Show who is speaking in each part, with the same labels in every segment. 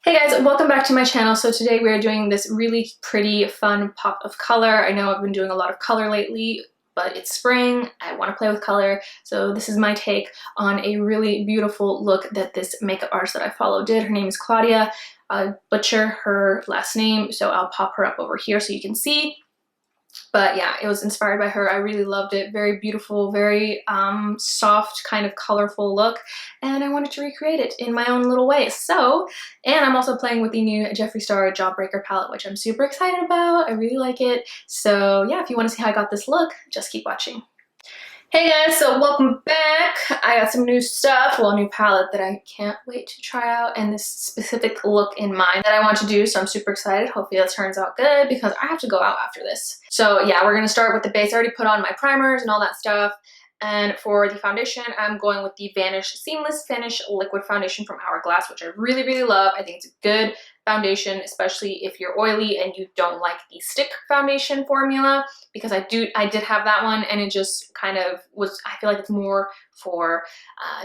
Speaker 1: Hey guys, welcome back to my channel. So today we are doing this really pretty fun pop of color. I know I've been doing a lot of color lately, but it's spring. I want to play with color. So this is my take on a really beautiful look that this makeup artist that I follow did. Her name is Claudia. I butcher her last name, so I'll pop her up over here so you can see. But yeah, it was inspired by her. I really loved it. Very beautiful, very soft, kind of colorful look. And I wanted to recreate it in my own little way. So, and I'm also playing with the new Jeffree Star Jawbreaker palette, which I'm super excited about. I really like it. So yeah, if you want to see how I got this look, just keep watching. Hey guys, so welcome back. I got some new stuff, well, a new palette that I can't wait to try out, and this specific look in mind that I want to do, so I'm super excited. Hopefully it turns out good because I have to go out after this. So yeah, we're gonna start with the base. I already put on my primers and all that stuff. And for the foundation, I'm going with the Vanish Seamless Finish Liquid Foundation from Hourglass, which I really, really love. I think it's a good foundation, especially if you're oily and you don't like the stick foundation formula, because I did have that one and it just kind of was, I feel like it's more for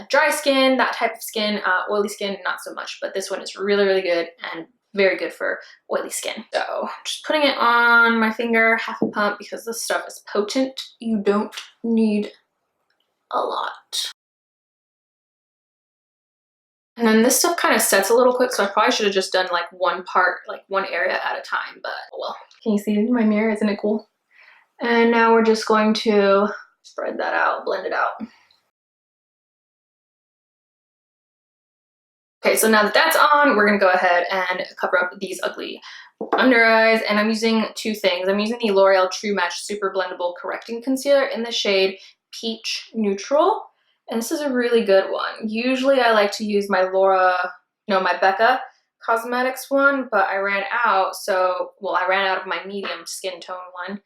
Speaker 1: dry skin, that type of skin, oily skin, not so much, but this one is really, really good and very good for oily skin. So just putting it on my finger, half a pump, because this stuff is potent. You don't need a lot. And then this stuff kind of sets a little quick, so I probably should have just done like one part, like one area at a time, but well. Can you see my mirror? Isn't it cool? And now we're just going to spread that out, blend it out. Okay, so now that that's on, we're gonna go ahead and cover up these ugly under eyes, and I'm using two things. I'm using the L'Oreal True Match Super-Blendable Correcting Concealer in the shade Peach Neutral, and this is a really good one. Usually I like to use my my Becca Cosmetics one, but I ran out, I ran out of my medium skin tone one.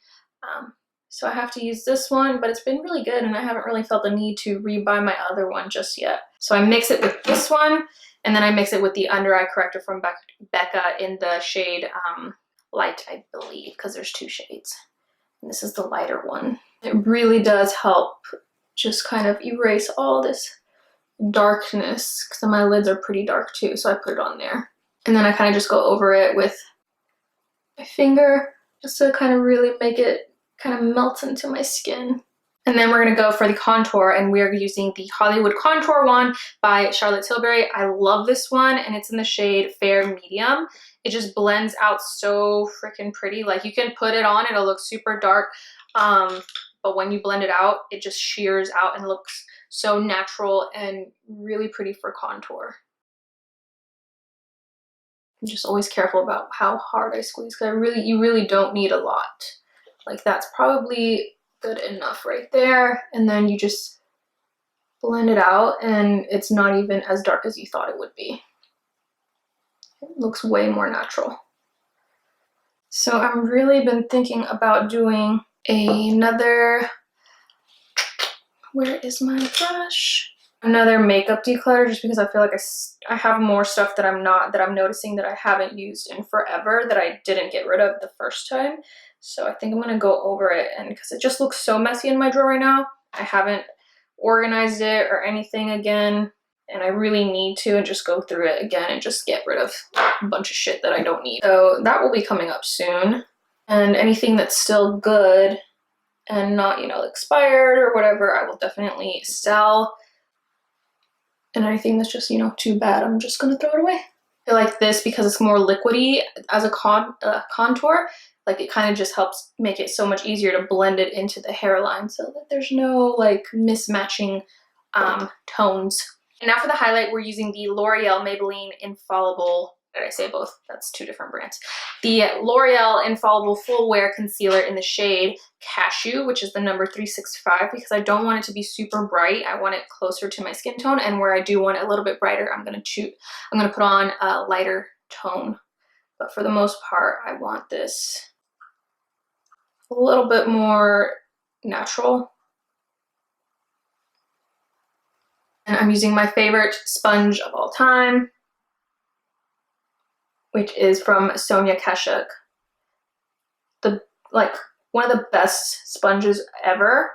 Speaker 1: So I have to use this one, but it's been really good and I haven't really felt the need to rebuy my other one just yet. So I mix it with this one, and then I mix it with the under eye corrector from Becca in the shade Light, I believe, because there's two shades. And this is the lighter one. It really does help just kind of erase all this darkness, because my lids are pretty dark too, so I put it on there. And then I kind of just go over it with my finger just to kind of really make it kind of melt into my skin. And then we're going to go for the contour, and we're using the Hollywood Contour one by Charlotte Tilbury. I love this one, and it's in the shade Fair Medium. It just blends out so freaking pretty. Like, you can put it on, it'll look super dark, but when you blend it out, it just shears out and looks so natural and really pretty for contour. I'm just always careful about how hard I squeeze, because you really don't need a lot. Like, that's probably good enough right there, and then you just blend it out and it's not even as dark as you thought it would be. It looks way more natural. So I've really been thinking about doing another, where is my brush? Another makeup declutter, just because I feel like I have more stuff that I'm noticing that I haven't used in forever that I didn't get rid of the first time. So I think I'm gonna go over it, and because it just looks so messy in my drawer right now, I haven't organized it or anything again, and I really need to, and just go through it again and just get rid of a bunch of shit that I don't need. So that will be coming up soon, and anything that's still good and not, you know, expired or whatever, I will definitely sell. And anything that's just, you know, too bad, I'm just gonna throw it away. I feel like this, because it's more liquidy as a contour, like, it kind of just helps make it so much easier to blend it into the hairline so that there's no like mismatching tones. And now for the highlight, we're using the L'Oreal Maybelline Infallible. Did I say both? That's two different brands. The L'Oreal Infallible Full Wear Concealer in the shade Cashew, which is the number 365, because I don't want it to be super bright. I want it closer to my skin tone, and where I do want it a little bit brighter, I'm gonna put on a lighter tone. But for the most part, I want this a little bit more natural. And I'm using my favorite sponge of all time, which is from Sonia Kashuk. One of the best sponges ever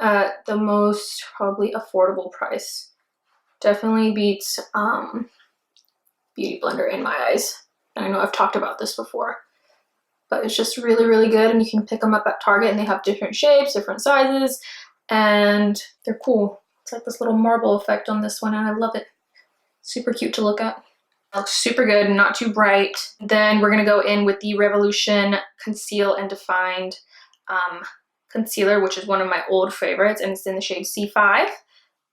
Speaker 1: at the most probably affordable price. Definitely beats beauty blender in my eyes. And I know I've talked about this before, but it's just really, really good. And you can pick them up at Target and they have different shapes, different sizes, and they're cool. It's like this little marble effect on this one and I love it. Super cute to look at. It looks super good, not too bright. Then we're gonna go in with the Revolution Conceal and Defined concealer, which is one of my old favorites, and it's in the shade C5.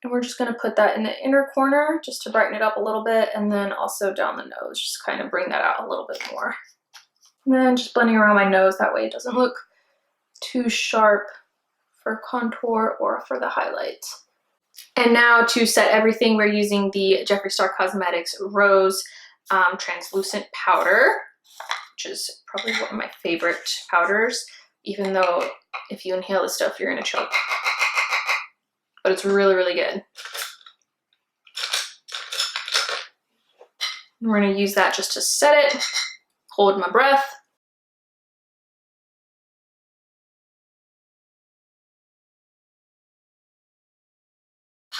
Speaker 1: And we're just gonna put that in the inner corner just to brighten it up a little bit, and then also down the nose, just kind of bring that out a little bit more. And then just blending around my nose, that way it doesn't look too sharp for contour or for the highlights. And now to set everything, we're using the Jeffree Star Cosmetics Rose Translucent Powder, which is probably one of my favorite powders, even though if you inhale this stuff, you're gonna choke. But it's really, really good. And we're gonna use that just to set it, hold my breath.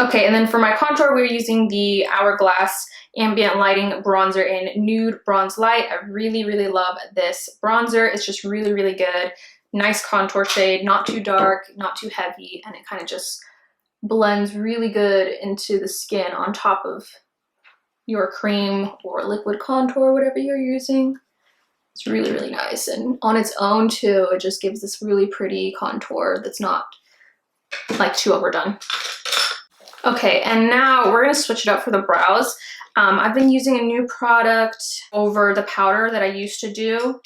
Speaker 1: Okay, and then for my contour, we're using the Hourglass Ambient Lighting Bronzer in Nude Bronze Light. I really, really love this bronzer. It's just really, really good. Nice contour shade, not too dark, not too heavy, and it kind of just blends really good into the skin on top of your cream or liquid contour, whatever you're using. It's really, really nice. And on its own too, it just gives this really pretty contour that's not like too overdone. Okay, and now we're gonna switch it up for the brows. I've been using a new product over the powder that I used to do.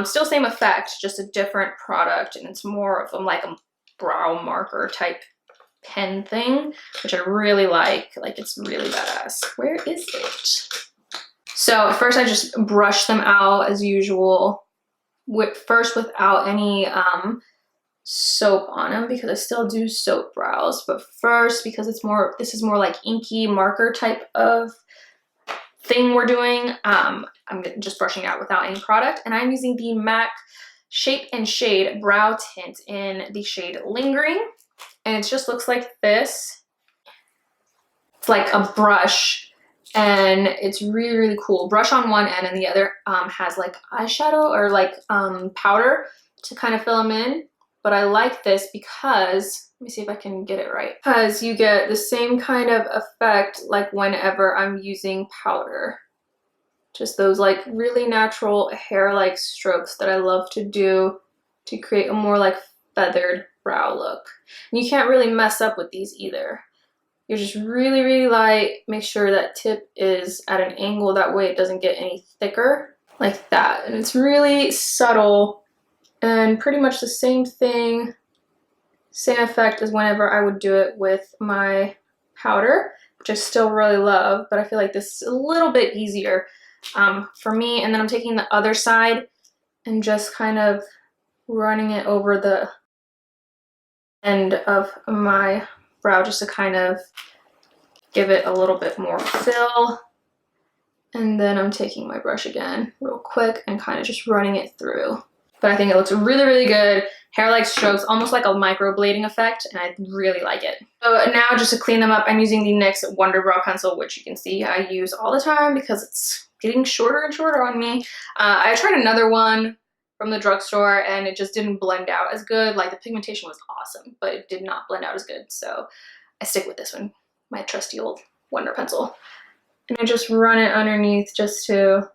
Speaker 1: Still same effect, just a different product, and it's more of like a brow marker type pen thing, which I really like. Like, it's really badass. Where is it? So at first I just brush them out as usual, first without any soap on them, because I still do soap brows, but first, because it's more, this is more like inky marker type of thing we're doing, I'm just brushing it out without any product. And I'm using the MAC Shape and Shade Brow Tint in the shade Lingering, and it just looks like this. It's like a brush, and it's really, really cool. Brush on one end and the other has like eyeshadow or like powder to kind of fill them in. But I like this because, let me see if I can get it right, because you get the same kind of effect like whenever I'm using powder. Just those like really natural hair-like strokes that I love to do to create a more like feathered brow look. And you can't really mess up with these either. You're just really, really light. Make sure that tip is at an angle, that way it doesn't get any thicker, like that. And it's really subtle. And pretty much the same thing, same effect as whenever I would do it with my powder, which I still really love, but I feel like this is a little bit easier for me. And then I'm taking the other side and just kind of running it over the end of my brow just to kind of give it a little bit more fill. And then I'm taking my brush again real quick and kind of just running it through. But I think it looks really, really good. Hair-like strokes, almost like a microblading effect, and I really like it. So now just to clean them up, I'm using the NYX Wonder Brow Pencil, which you can see I use all the time because it's getting shorter and shorter on me. I tried another one from the drugstore and it just didn't blend out as good. Like, the pigmentation was awesome, but it did not blend out as good. So I stick with this one, my trusty old Wonder Pencil. And I just run it underneath just to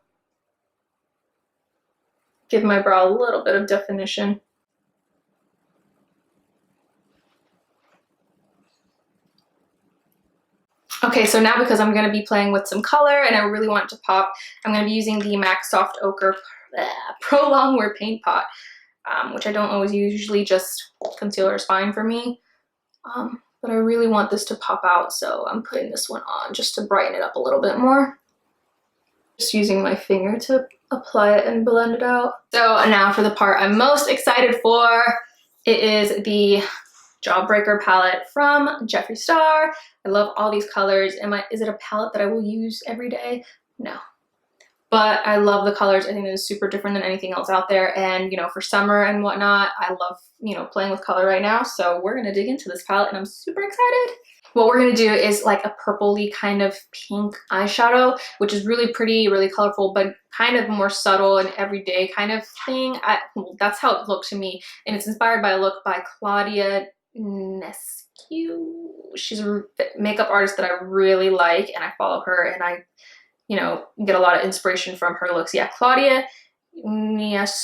Speaker 1: give my brow a little bit of definition. Okay, so now because I'm going to be playing with some color and I really want it to pop, I'm going to be using the MAC Soft Ochre Pro Longwear Paint Pot, which I don't always use. Usually just concealer is fine for me, but I really want this to pop out, so I'm putting this one on just to brighten it up a little bit more. Just using my finger to apply it and blend it out. So now for the part I'm most excited for. It is the Jawbreaker palette from Jeffree Star. I love all these colors. Is it a palette that I will use every day? No. but I love the colors. I think it is super different than anything else out there. And, you know, for summer and whatnot, I love, you know, playing with color right now. So we're going to dig into this palette and I'm super excited. What we're going to do is like a purpley kind of pink eyeshadow, which is really pretty, really colorful, but kind of more subtle and everyday kind of thing. That's how it looked to me. And it's inspired by a look by Claudia Nescu. She's a makeup artist that I really like and I follow her and I, you know, get a lot of inspiration from her looks. Yeah, Claudia Nescu.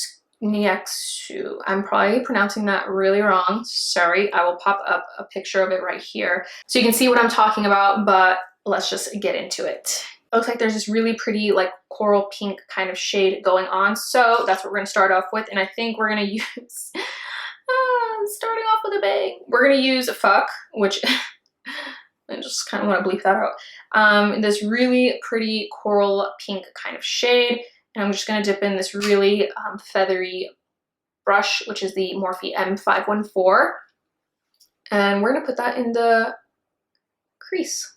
Speaker 1: I'm probably pronouncing that really wrong. Sorry. I will pop up a picture of it right here so you can see what I'm talking about, but let's just get into it. It looks like there's this really pretty like coral pink kind of shade going on. So that's what we're going to start off with. And I think we're going to use, starting off with a bang, we're going to use Fuck, which I just kind of want to bleep that out. This really pretty coral pink kind of shade. And I'm just going to dip in this really feathery brush, which is the Morphe M514. And we're going to put that in the crease.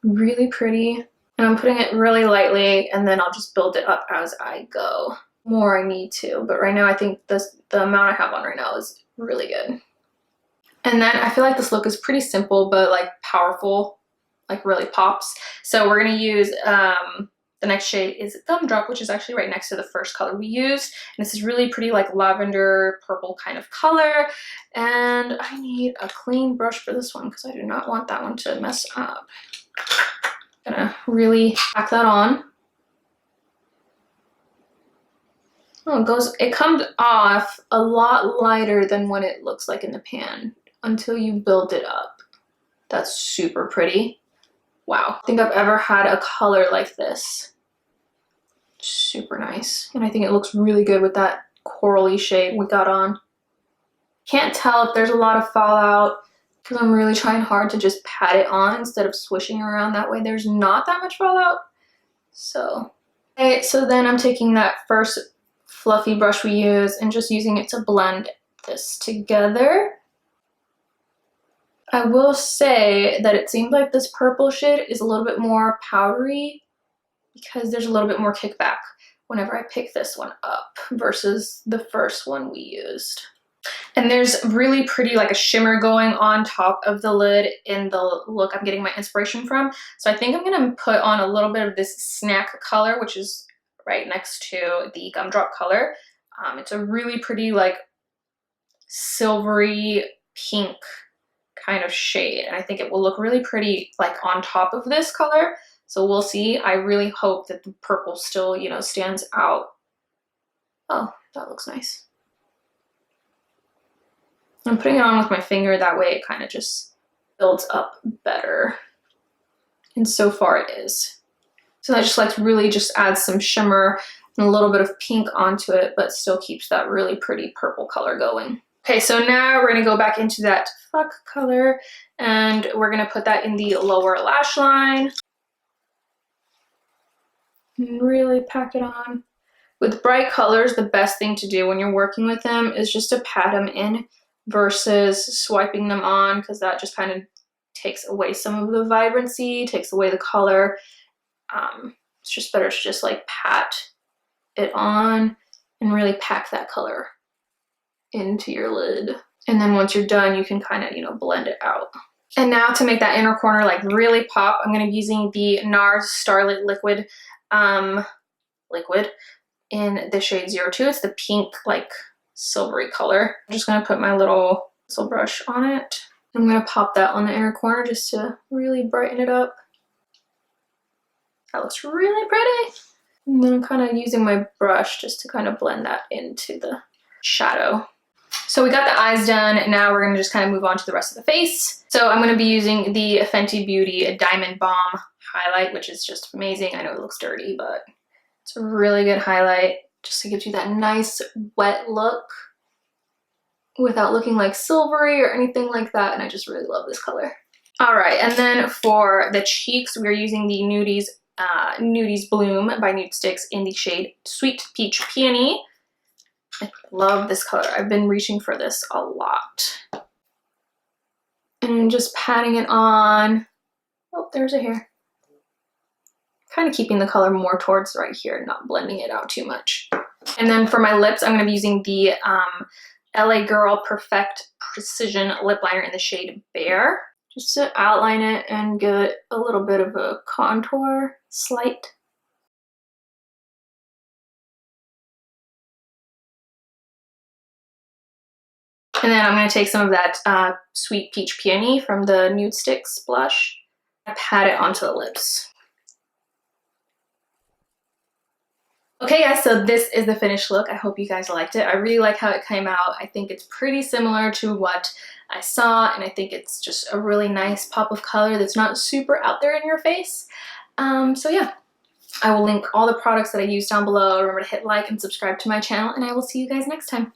Speaker 1: Really pretty. And I'm putting it really lightly, and then I'll just build it up as I go. More I need to, but right now I think the amount I have on right now is really good. And then I feel like this look is pretty simple, but like powerful, like really pops. So we're going to use, the next shade is Gumdrop, which is actually right next to the first color we used. And this is really pretty like lavender purple kind of color. And I need a clean brush for this one because I do not want that one to mess up. I'm gonna really pack that on. Oh, it comes off a lot lighter than what it looks like in the pan until you build it up. That's super pretty. Wow. I think I've ever had a color like this. Super nice. And I think it looks really good with that corally shade we got on. Can't tell if there's a lot of fallout because I'm really trying hard to just pat it on instead of swishing around. That way there's not that much fallout. So, okay, so then I'm taking that first fluffy brush we used and just using it to blend this together. I will say that it seems like this purple shade is a little bit more powdery because there's a little bit more kickback whenever I pick this one up versus the first one we used. And there's really pretty like a shimmer going on top of the lid in the look I'm getting my inspiration from. So I think I'm going to put on a little bit of this Snack color, which is right next to the Gumdrop color. It's a really pretty like silvery pink kind of shade, and I think it will look really pretty like on top of this color. So we'll see. I really hope that the purple still, you know, stands out. Oh, that looks nice. I'm putting it on with my finger, that way it kind of just builds up better. And so far it is. So I just like to really just add some shimmer and a little bit of pink onto it, but still keeps that really pretty purple color going. Okay, so now we're gonna go back into that Fuck color and we're gonna put that in the lower lash line. And really pack it on. With bright colors, the best thing to do when you're working with them is just to pat them in versus swiping them on, because that just kind of takes away some of the vibrancy, takes away the color. It's just better to just like pat it on and really pack that color into your lid. And then once you're done, you can kind of, you know, blend it out. And now to make that inner corner like really pop, I'm going to be using the NARS Starlit Liquid in the shade 02. It's the pink like silvery color. I'm just going to put my little pencil brush on it. I'm going to pop that on the inner corner just to really brighten it up. That looks really pretty. And then I'm kind of using my brush just to kind of blend that into the shadow. So we got the eyes done. Now we're going to just kind of move on to the rest of the face. So I'm going to be using the Fenty Beauty Diamond Bomb highlight, which is just amazing. I know it looks dirty, but it's a really good highlight just to give you that nice wet look without looking like silvery or anything like that. And I just really love this color. All right, and then for the cheeks, we're using the Nudies Bloom by Nudestix in the shade Sweet Peach Peony. I love this color. I've been reaching for this a lot. And just patting it on. Oh, there's a hair. kind of keeping the color more towards right here, not blending it out too much. And then for my lips, I'm going to be using the LA Girl Perfect Precision Lip Liner in the shade Bear, just to outline it and give it a little bit of a contour, slight. And then I'm going to take some of that Sweet Peach Peony from the Nudestix blush and pat it onto the lips. Okay guys, so this is the finished look. I hope you guys liked it. I really like how it came out. I think it's pretty similar to what I saw, and I think it's just a really nice pop of color that's not super out there in your face. So yeah, I will link all the products that I use down below. Remember to hit like and subscribe to my channel, and I will see you guys next time.